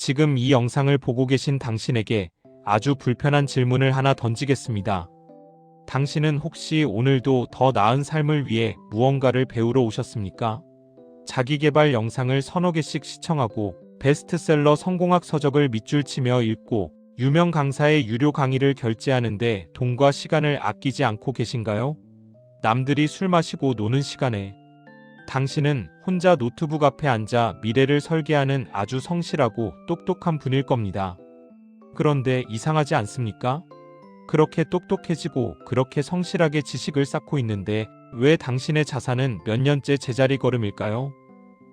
지금 이 영상을 보고 계신 당신에게 아주 불편한 질문을 하나 던지겠습니다. 당신은 혹시 오늘도 더 나은 삶을 위해 무언가를 배우러 오셨습니까? 자기계발 영상을 서너 개씩 시청하고 베스트셀러 성공학 서적을 밑줄 치며 읽고 유명 강사의 유료 강의를 결제하는데 돈과 시간을 아끼지 않고 계신가요? 남들이 술 마시고 노는 시간에 당신은 혼자 노트북 앞에 앉아 미래를 설계하는 아주 성실하고 똑똑한 분일 겁니다. 그런데 이상하지 않습니까? 그렇게 똑똑해지고 그렇게 성실하게 지식을 쌓고 있는데 왜 당신의 자산은 몇 년째 제자리 걸음일까요?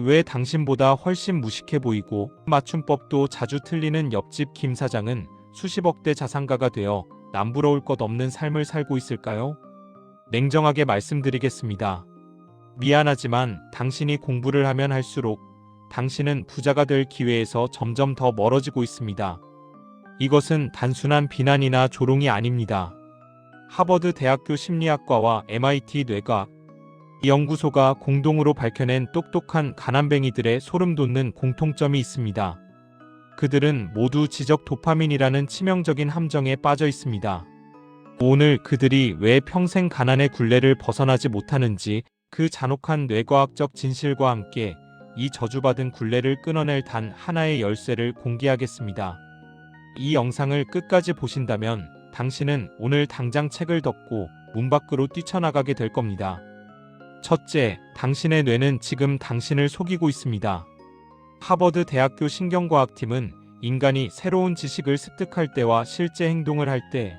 왜 당신보다 훨씬 무식해 보이고 맞춤법도 자주 틀리는 옆집 김 사장은 수십억대 자산가가 되어 남부러울 것 없는 삶을 살고 있을까요? 냉정하게 말씀드리겠습니다. 미안하지만 당신이 공부를 하면 할수록 당신은 부자가 될 기회에서 점점 더 멀어지고 있습니다. 이것은 단순한 비난이나 조롱이 아닙니다. 하버드 대학교 심리학과와 MIT 뇌과학 연구소가 공동으로 밝혀낸 똑똑한 가난뱅이들의 소름 돋는 공통점이 있습니다. 그들은 모두 지적 도파민이라는 치명적인 함정에 빠져 있습니다. 오늘 그들이 왜 평생 가난의 굴레를 벗어나지 못하는지 그 잔혹한 뇌과학적 진실과 함께 이 저주받은 굴레를 끊어낼 단 하나의 열쇠를 공개하겠습니다. 이 영상을 끝까지 보신다면 당신은 오늘 당장 책을 덮고 문 밖으로 뛰쳐나가게 될 겁니다. 첫째, 당신의 뇌는 지금 당신을 속이고 있습니다. 하버드 대학교 신경과학팀은 인간이 새로운 지식을 습득할 때와 실제 행동을 할 때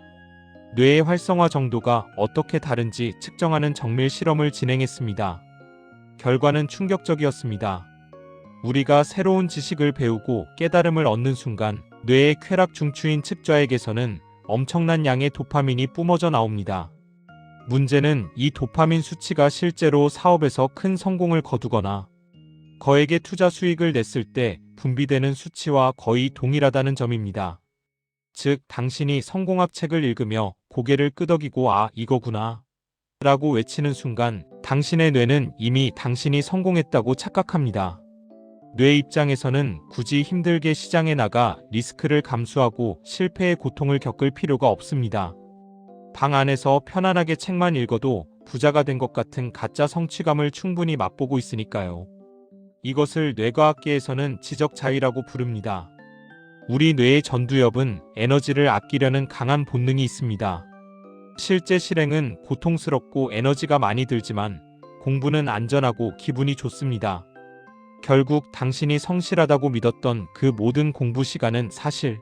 뇌의 활성화 정도가 어떻게 다른지 측정하는 정밀 실험을 진행했습니다. 결과는 충격적이었습니다. 우리가 새로운 지식을 배우고 깨달음을 얻는 순간 뇌의 쾌락 중추인 측좌액에서는 엄청난 양의 도파민이 뿜어져 나옵니다. 문제는 이 도파민 수치가 실제로 사업에서 큰 성공을 거두거나 거액의 투자 수익을 냈을 때 분비되는 수치와 거의 동일하다는 점입니다. 즉, 당신이 성공학 책을 읽으며 고개를 끄덕이고 아, 이거구나 라고 외치는 순간 당신의 뇌는 이미 당신이 성공했다고 착각합니다. 뇌 입장에서는 굳이 힘들게 시장에 나가 리스크를 감수하고 실패의 고통을 겪을 필요가 없습니다. 방 안에서 편안하게 책만 읽어도 부자가 된 것 같은 가짜 성취감을 충분히 맛보고 있으니까요. 이것을 뇌과학계에서는 지적 자의라고 부릅니다. 우리 뇌의 전두엽은 에너지를 아끼려는 강한 본능이 있습니다. 실제 실행은 고통스럽고 에너지가 많이 들지만 공부는 안전하고 기분이 좋습니다. 결국 당신이 성실하다고 믿었던 그 모든 공부 시간은 사실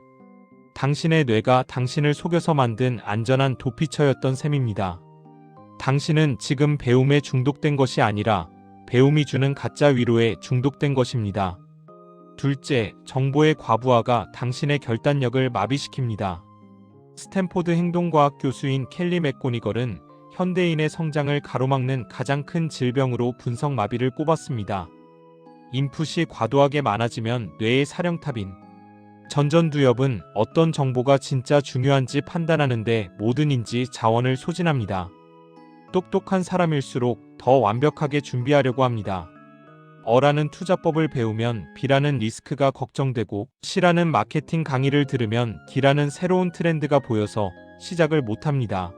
당신의 뇌가 당신을 속여서 만든 안전한 도피처였던 셈입니다. 당신은 지금 배움에 중독된 것이 아니라 배움이 주는 가짜 위로에 중독된 것입니다. 둘째, 정보의 과부하가 당신의 결단력을 마비시킵니다. 스탠포드 행동과학 교수인 켈리 맥고니걸은 현대인의 성장을 가로막는 가장 큰 질병으로 분석 마비를 꼽았습니다. 인풋이 과도하게 많아지면 뇌의 사령탑인 전전두엽은 어떤 정보가 진짜 중요한지 판단하는데 모든 인지 자원을 소진합니다. 똑똑한 사람일수록 더 완벽하게 준비하려고 합니다. 어라는 투자법을 배우면 B라는 리스크가 걱정되고 C라는 마케팅 강의를 들으면 D라는 새로운 트렌드가 보여서 시작을 못합니다.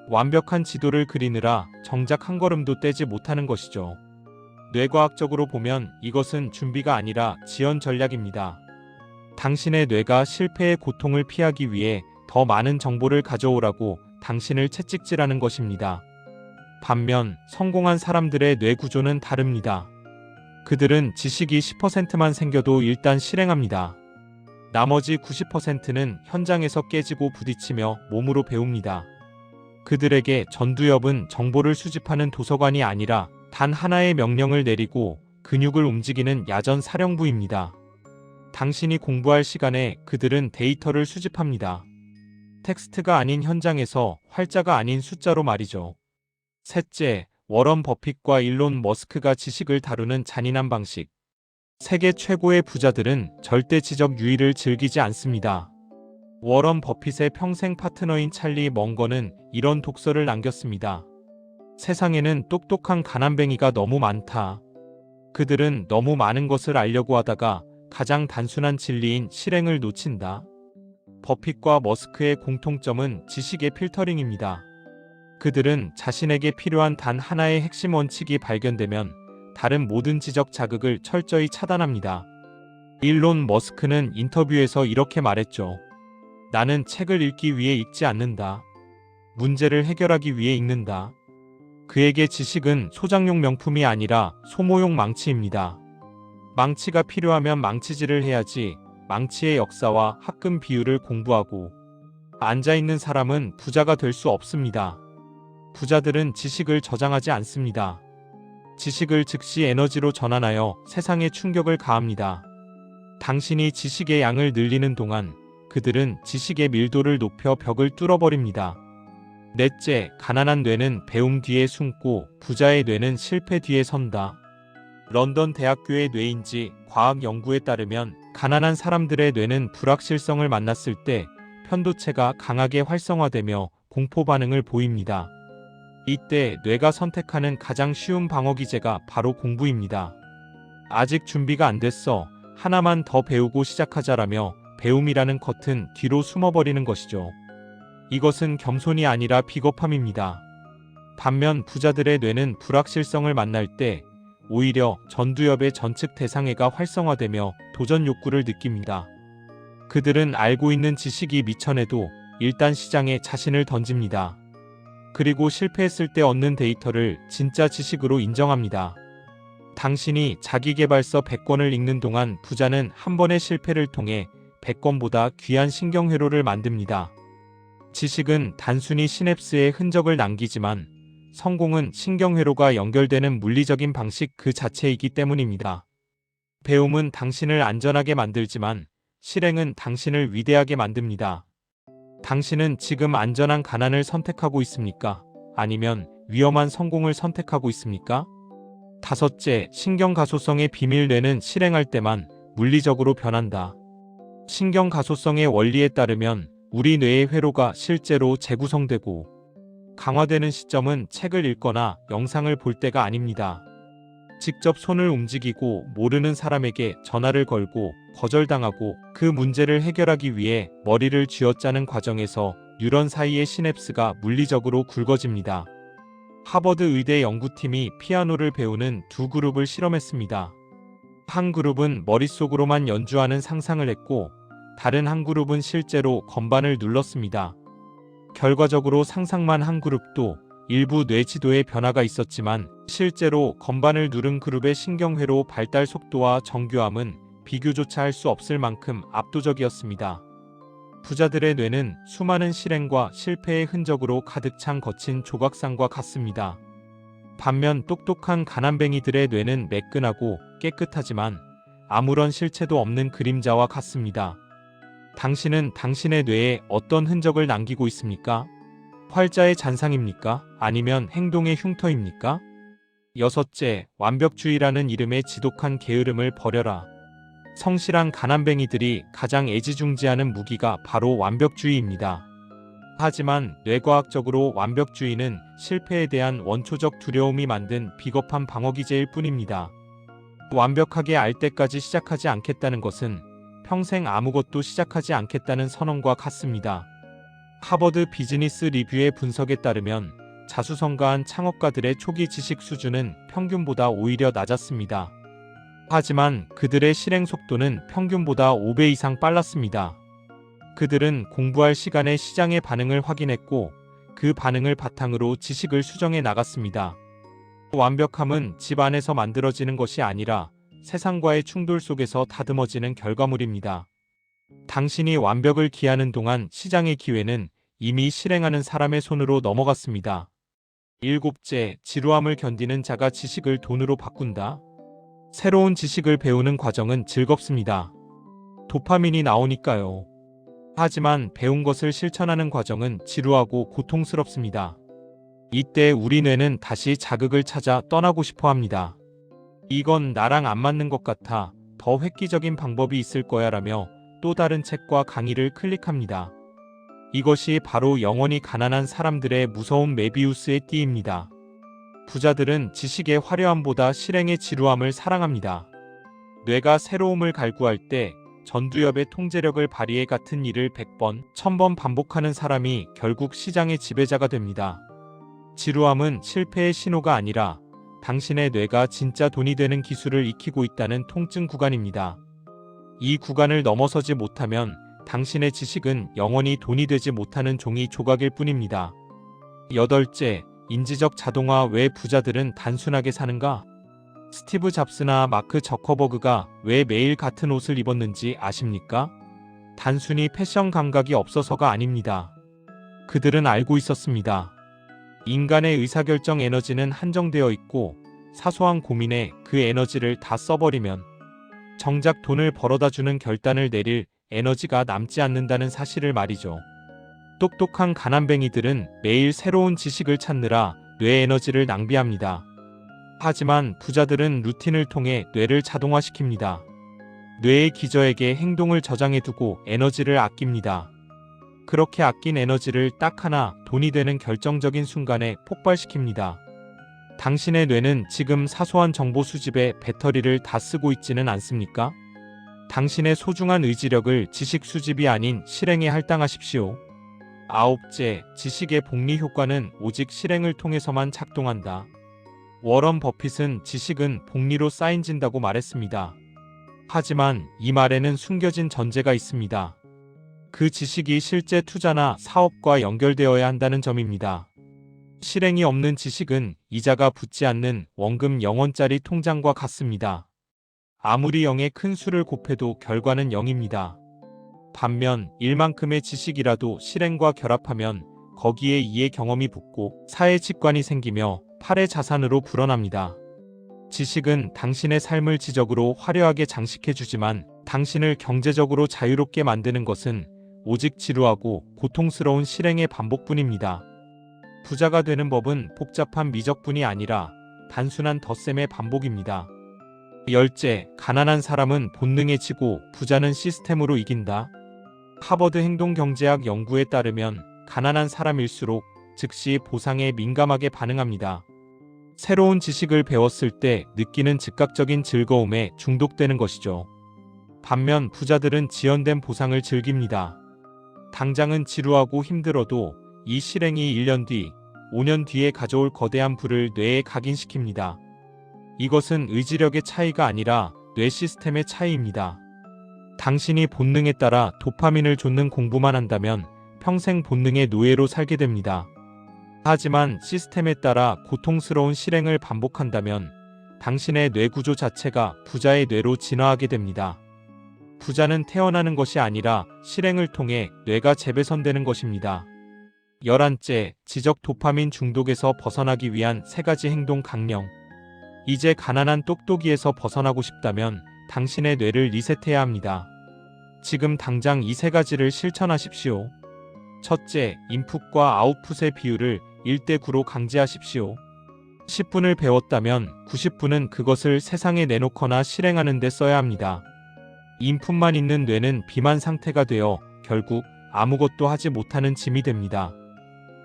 완벽한 지도를 그리느라 정작 한 걸음도 떼지 못하는 것이죠. 뇌과학적으로 보면 이것은 준비가 아니라 지연 전략입니다. 당신의 뇌가 실패의 고통을 피하기 위해 더 많은 정보를 가져오라고 당신을 채찍질하는 것입니다. 반면 성공한 사람들의 뇌 구조는 다릅니다. 그들은 지식이 10%만 생겨도 일단 실행합니다. 나머지 90%는 현장에서 깨지고 부딪히며 몸으로 배웁니다. 그들에게 전두엽은 정보를 수집하는 도서관이 아니라 단 하나의 명령을 내리고 근육을 움직이는 야전 사령부입니다. 당신이 공부할 시간에 그들은 데이터를 수집합니다. 텍스트가 아닌 현장에서 활자가 아닌 숫자로 말이죠. 셋째, 워런 버핏과 일론 머스크가 지식을 다루는 잔인한 방식. 세계 최고의 부자들은 절대 지적 유의를 즐기지 않습니다. 워런 버핏의 평생 파트너인 찰리 멍거는 이런 독서를 남겼습니다. 세상에는 똑똑한 가난뱅이가 너무 많다. 그들은 너무 많은 것을 알려고 하다가 가장 단순한 진리인 실행을 놓친다. 버핏과 머스크의 공통점은 지식의 필터링입니다. 그들은 자신에게 필요한 단 하나의 핵심 원칙이 발견되면 다른 모든 지적 자극을 철저히 차단합니다. 일론 머스크는 인터뷰에서 이렇게 말했죠. 나는 책을 읽기 위해 읽지 않는다. 문제를 해결하기 위해 읽는다. 그에게 지식은 소장용 명품이 아니라 소모용 망치입니다. 망치가 필요하면 망치질을 해야지 망치의 역사와 합금 비율을 공부하고 앉아있는 사람은 부자가 될 수 없습니다. 부자들은 지식을 저장하지 않습니다. 지식을 즉시 에너지로 전환하여 세상에 충격을 가합니다. 당신이 지식의 양을 늘리는 동안 그들은 지식의 밀도를 높여 벽을 뚫어버립니다. 넷째, 가난한 뇌는 배움 뒤에 숨고 부자의 뇌는 실패 뒤에 선다. 런던 대학교의 뇌인지 과학 연구에 따르면 가난한 사람들의 뇌는 불확실성을 만났을 때 편도체가 강하게 활성화되며 공포 반응을 보입니다. 이때 뇌가 선택하는 가장 쉬운 방어 기제가 바로 공부입니다. 아직 준비가 안 됐어. 하나만 더 배우고 시작하자라며 배움이라는 커튼 뒤로 숨어버리는 것이죠. 이것은 겸손이 아니라 비겁함입니다. 반면 부자들의 뇌는 불확실성을 만날 때 오히려 전두엽의 전측 대상해가 활성화되며 도전 욕구를 느낍니다. 그들은 알고 있는 지식이 미천해도 일단 시장에 자신을 던집니다. 그리고 실패했을 때 얻는 데이터를 진짜 지식으로 인정합니다. 당신이 자기계발서 100권을 읽는 동안 부자는 한 번의 실패를 통해 100권보다 귀한 신경회로를 만듭니다. 지식은 단순히 시냅스의 흔적을 남기지만 성공은 신경회로가 연결되는 물리적인 방식 그 자체이기 때문입니다. 배움은 당신을 안전하게 만들지만 실행은 당신을 위대하게 만듭니다. 당신은 지금 안전한 가난을 선택하고 있습니까? 아니면 위험한 성공을 선택하고 있습니까? 다섯째, 신경가소성의 비밀. 뇌는 실행할 때만 물리적으로 변한다. 신경가소성의 원리에 따르면 우리 뇌의 회로가 실제로 재구성되고 강화되는 시점은 책을 읽거나 영상을 볼 때가 아닙니다. 직접 손을 움직이고 모르는 사람에게 전화를 걸고 거절당하고 그 문제를 해결하기 위해 머리를 쥐어짜는 과정에서 뉴런 사이의 시냅스가 물리적으로 굵어집니다. 하버드 의대 연구팀이 피아노를 배우는 두 그룹을 실험했습니다. 한 그룹은 머릿속으로만 연주하는 상상을 했고 다른 한 그룹은 실제로 건반을 눌렀습니다. 결과적으로 상상만 한 그룹도 일부 뇌 지도에 변화가 있었지만 실제로 건반을 누른 그룹의 신경회로 발달 속도와 정교함은 비교조차 할 수 없을 만큼 압도적이었습니다. 부자들의 뇌는 수많은 실행과 실패의 흔적으로 가득 찬 거친 조각상과 같습니다. 반면 똑똑한 가난뱅이들의 뇌는 매끈하고 깨끗하지만 아무런 실체도 없는 그림자와 같습니다. 당신은 당신의 뇌에 어떤 흔적을 남기고 있습니까? 활자의 잔상입니까? 아니면 행동의 흉터입니까? 여섯째, 완벽주의라는 이름의 지독한 게으름을 버려라. 성실한 가난뱅이들이 가장 애지중지하는 무기가 바로 완벽주의입니다. 하지만 뇌과학적으로 완벽주의는 실패에 대한 원초적 두려움이 만든 비겁한 방어기제일 뿐입니다. 완벽하게 알 때까지 시작하지 않겠다는 것은 평생 아무것도 시작하지 않겠다는 선언과 같습니다. 하버드 비즈니스 리뷰의 분석에 따르면 자수성가한 창업가들의 초기 지식 수준은 평균보다 오히려 낮았습니다. 하지만 그들의 실행 속도는 평균보다 5배 이상 빨랐습니다. 그들은 공부할 시간에 시장의 반응을 확인했고 그 반응을 바탕으로 지식을 수정해 나갔습니다. 완벽함은 집 안에서 만들어지는 것이 아니라 세상과의 충돌 속에서 다듬어지는 결과물입니다. 당신이 완벽을 기하는 동안 시장의 기회는 이미 실행하는 사람의 손으로 넘어갔습니다. 일곱째, 지루함을 견디는 자가 지식을 돈으로 바꾼다. 새로운 지식을 배우는 과정은 즐겁습니다. 도파민이 나오니까요. 하지만 배운 것을 실천하는 과정은 지루하고 고통스럽습니다. 이때 우리 뇌는 다시 자극을 찾아 떠나고 싶어 합니다. 이건 나랑 안 맞는 것 같아. 더 획기적인 방법이 있을 거야 라며 또 다른 책과 강의를 클릭합니다. 이것이 바로 영원히 가난한 사람들의 무서운 메비우스의 띠입니다. 부자들은 지식의 화려함보다 실행의 지루함을 사랑합니다. 뇌가 새로움을 갈구할 때 전두엽의 통제력을 발휘해 같은 일을 100번, 1000번 반복하는 사람이 결국 시장의 지배자가 됩니다. 지루함은 실패의 신호가 아니라 당신의 뇌가 진짜 돈이 되는 기술을 익히고 있다는 통증 구간입니다. 이 구간을 넘어서지 못하면 당신의 지식은 영원히 돈이 되지 못하는 종이 조각일 뿐입니다. 여덟째, 인지적 자동화. 왜 부자들은 단순하게 사는가? 스티브 잡스나 마크 저커버그가 왜 매일 같은 옷을 입었는지 아십니까? 단순히 패션 감각이 없어서가 아닙니다. 그들은 알고 있었습니다. 인간의 의사결정 에너지는 한정되어 있고 사소한 고민에 그 에너지를 다 써버리면 정작 돈을 벌어다주는 결단을 내릴 에너지가 남지 않는다는 사실을 말이죠. 똑똑한 가난뱅이들은 매일 새로운 지식을 찾느라 뇌 에너지를 낭비합니다. 하지만 부자들은 루틴을 통해 뇌를 자동화시킵니다. 뇌의 기저에게 행동을 저장해두고 에너지를 아낍니다. 그렇게 아낀 에너지를 딱 하나 돈이 되는 결정적인 순간에 폭발시킵니다. 당신의 뇌는 지금 사소한 정보 수집에 배터리를 다 쓰고 있지는 않습니까? 당신의 소중한 의지력을 지식 수집이 아닌 실행에 할당하십시오. 아홉째, 지식의 복리 효과는 오직 실행을 통해서만 작동한다. 워런 버핏은 지식은 복리로 쌓인진다고 말했습니다. 하지만 이 말에는 숨겨진 전제가 있습니다. 그 지식이 실제 투자나 사업과 연결되어야 한다는 점입니다. 실행이 없는 지식은 이자가 붙지 않는 원금 0원짜리 통장과 같습니다. 아무리 0에 큰 수를 곱해도 결과는 0입니다. 반면 1만큼의 지식이라도 실행과 결합하면 거기에 2의 경험이 붙고 4의 직관이 생기며 8의 자산으로 불어납니다. 지식은 당신의 삶을 지적으로 화려하게 장식해주지만 당신을 경제적으로 자유롭게 만드는 것은 오직 지루하고 고통스러운 실행의 반복뿐입니다. 부자가 되는 법은 복잡한 미적분이 아니라 단순한 덧셈의 반복입니다. 열째, 가난한 사람은 본능에 지고 부자는 시스템으로 이긴다. 하버드 행동경제학 연구에 따르면 가난한 사람일수록 즉시 보상에 민감하게 반응합니다. 새로운 지식을 배웠을 때 느끼는 즉각적인 즐거움에 중독되는 것이죠. 반면 부자들은 지연된 보상을 즐깁니다. 당장은 지루하고 힘들어도 이 실행이 1년 뒤, 5년 뒤에 가져올 거대한 부를 뇌에 각인시킵니다. 이것은 의지력의 차이가 아니라 뇌 시스템의 차이입니다. 당신이 본능에 따라 도파민을 좇는 공부만 한다면 평생 본능의 노예로 살게 됩니다. 하지만 시스템에 따라 고통스러운 실행을 반복한다면 당신의 뇌 구조 자체가 부자의 뇌로 진화하게 됩니다. 부자는 태어나는 것이 아니라 실행을 통해 뇌가 재배선되는 것입니다. 11째, 지적 도파민 중독에서 벗어나기 위한 3가지 행동 강령. 이제 가난한 똑똑이에서 벗어나고 싶다면 당신의 뇌를 리셋해야 합니다. 지금 당장 이 3가지를 실천하십시오. 첫째, 인풋과 아웃풋의 비율을 1:9로 강제하십시오. 10분을 배웠다면 90분은 그것을 세상에 내놓거나 실행하는 데 써야 합니다. 인풋만 있는 뇌는 비만 상태가 되어 결국 아무것도 하지 못하는 짐이 됩니다.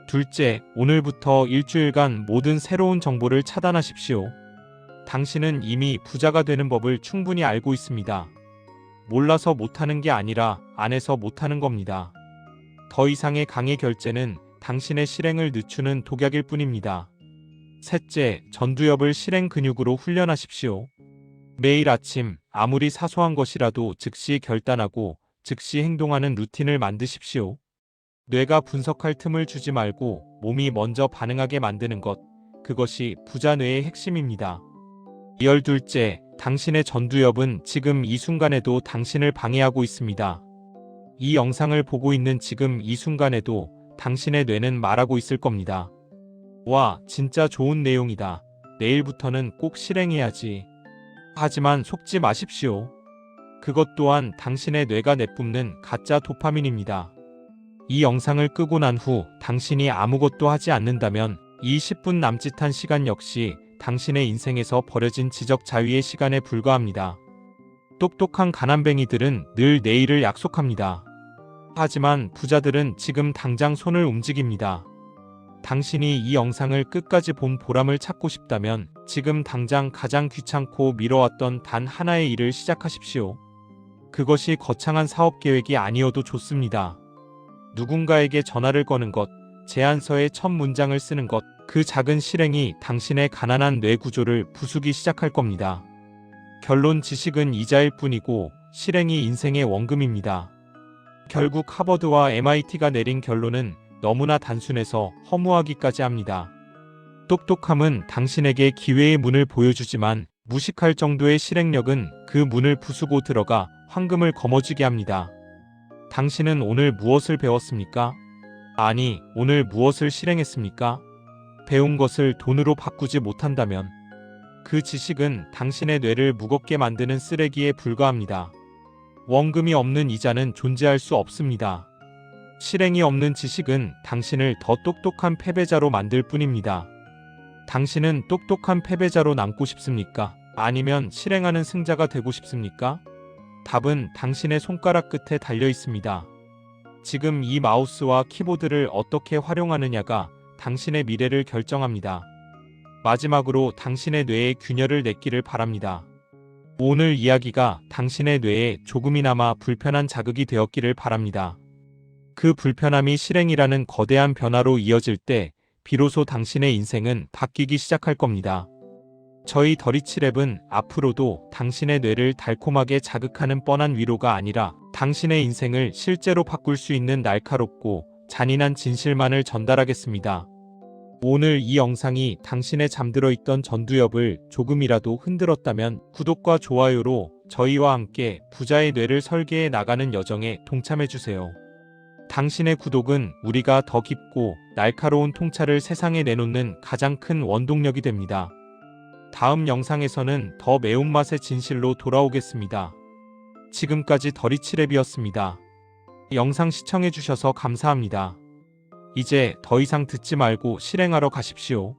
둘째, 오늘부터 일주일간 모든 새로운 정보를 차단하십시오. 당신은 이미 부자가 되는 법을 충분히 알고 있습니다. 몰라서 못하는 게 아니라 안 해서 못하는 겁니다. 더 이상의 강의 결제는 당신의 실행을 늦추는 독약일 뿐입니다. 셋째, 전두엽을 실행 근육으로 훈련하십시오. 매일 아침 아무리 사소한 것이라도 즉시 결단하고 즉시 행동하는 루틴을 만드십시오. 뇌가 분석할 틈을 주지 말고 몸이 먼저 반응하게 만드는 것, 그것이 부자 뇌의 핵심입니다. 12째, 당신의 전두엽은 지금 이 순간에도 당신을 방해하고 있습니다. 이 영상을 보고 있는 지금 이 순간에도 당신의 뇌는 말하고 있을 겁니다. 와, 진짜 좋은 내용이다. 내일부터는 꼭 실행해야지. 하지만 속지 마십시오. 그것 또한 당신의 뇌가 내뿜는 가짜 도파민입니다. 이 영상을 끄고 난 후 당신이 아무것도 하지 않는다면 이 10분 남짓한 시간 역시 당신의 인생에서 버려진 지적 자위의 시간에 불과합니다. 똑똑한 가난뱅이들은 늘 내일을 약속합니다. 하지만 부자들은 지금 당장 손을 움직입니다. 당신이 이 영상을 끝까지 본 보람을 찾고 싶다면 지금 당장 가장 귀찮고 미뤄왔던 단 하나의 일을 시작하십시오. 그것이 거창한 사업 계획이 아니어도 좋습니다. 누군가에게 전화를 거는 것, 제안서에 첫 문장을 쓰는 것, 그 작은 실행이 당신의 가난한 뇌 구조를 부수기 시작할 겁니다. 결론: 지식은 이자일 뿐이고 실행이 인생의 원금입니다. 결국 하버드와 MIT가 내린 결론은 너무나 단순해서 허무하기까지 합니다. 똑똑함은 당신에게 기회의 문을 보여주지만 무식할 정도의 실행력은 그 문을 부수고 들어가 황금을 거머쥐게 합니다. 당신은 오늘 무엇을 배웠습니까? 아니, 오늘 무엇을 실행했습니까? 배운 것을 돈으로 바꾸지 못한다면 그 지식은 당신의 뇌를 무겁게 만드는 쓰레기에 불과합니다. 원금이 없는 이자는 존재할 수 없습니다. 실행이 없는 지식은 당신을 더 똑똑한 패배자로 만들 뿐입니다. 당신은 똑똑한 패배자로 남고 싶습니까? 아니면 실행하는 승자가 되고 싶습니까? 답은 당신의 손가락 끝에 달려 있습니다. 지금 이 마우스와 키보드를 어떻게 활용하느냐가 당신의 미래를 결정합니다. 마지막으로 당신의 뇌에 균열을 냈기를 바랍니다. 오늘 이야기가 당신의 뇌에 조금이나마 불편한 자극이 되었기를 바랍니다. 그 불편함이 실행이라는 거대한 변화로 이어질 때 비로소 당신의 인생은 바뀌기 시작할 겁니다. 저희 더리치랩은 앞으로도 당신의 뇌를 달콤하게 자극하는 뻔한 위로가 아니라 당신의 인생을 실제로 바꿀 수 있는 날카롭고 잔인한 진실만을 전달하겠습니다. 오늘 이 영상이 당신의 잠들어 있던 전두엽을 조금이라도 흔들었다면 구독과 좋아요로 저희와 함께 부자의 뇌를 설계해 나가는 여정에 동참해주세요. 당신의 구독은 우리가 더 깊고 날카로운 통찰을 세상에 내놓는 가장 큰 원동력이 됩니다. 다음 영상에서는 더 매운맛의 진실로 돌아오겠습니다. 지금까지 더리치랩이었습니다. 영상 시청해주셔서 감사합니다. 이제 더 이상 듣지 말고 실행하러 가십시오.